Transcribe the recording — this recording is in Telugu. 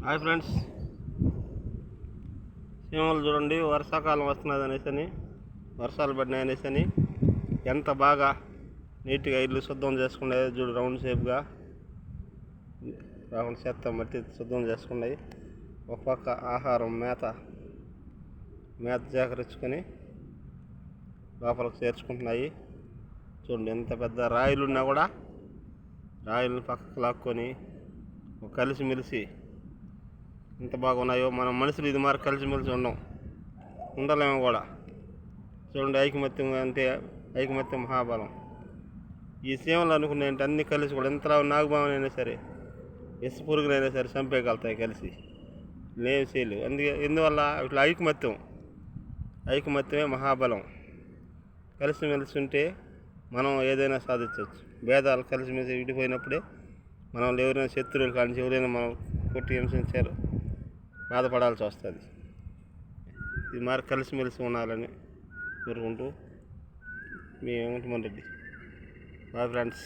హాయ్ ఫ్రెండ్స్, సీమలు చూడండి. వర్షాకాలం వస్తున్నది అనేసి వర్షాలు పడినాయి అనేసి ఎంత బాగా నీట్గా ఇల్లు శుద్ధం చేసుకున్నాయి. చూడు, రౌండ్ షేప్గా రౌండ్ చెత్త మట్టి శుద్ధం చేసుకున్నాయి. ఒక పక్క ఆహారం మేత సేకరించుకొని లోపలికి చేర్చుకుంటున్నాయి. చూడండి, ఎంత పెద్ద రాయిలున్నా కూడా రాయిలను పక్కకు లాక్కొని కలిసిమెలిసి ఎంత బాగున్నాయో. మనం మనుషులు ఇది మరి కలిసిమెలిసి ఉండలేము కూడా. చూడండి, ఐకమత్యం అంటే ఐకమత్యం మహాబలం. ఈ సీమలు అనుకునేంటి అన్నీ కలిసి కూడా ఎంత నాగభావం అయినా సరే, ఇసు పురుగునైనా సరే చంపేయగలుగుతాయి కలిసి. లేవు చేయలేవు. ఎందువల్ల ఇట్లా ఐకమత్యమే మహాబలం. కలిసిమెలిసి ఉంటే మనం ఏదైనా సాధించవచ్చు. భేదాలు కలిసిమెలిసి విడిపోయినప్పుడే మనం ఎవరైనా శత్రువులు కానీ ఎవరైనా మనం కొట్టి హింసించారు బాధపడాల్సి వస్తుంది. ఇది మరి కలిసిమెలిసి ఉండాలని కోరుకుంటూ మీ వెంకటమోహన్ రెడ్డి. Bye friends.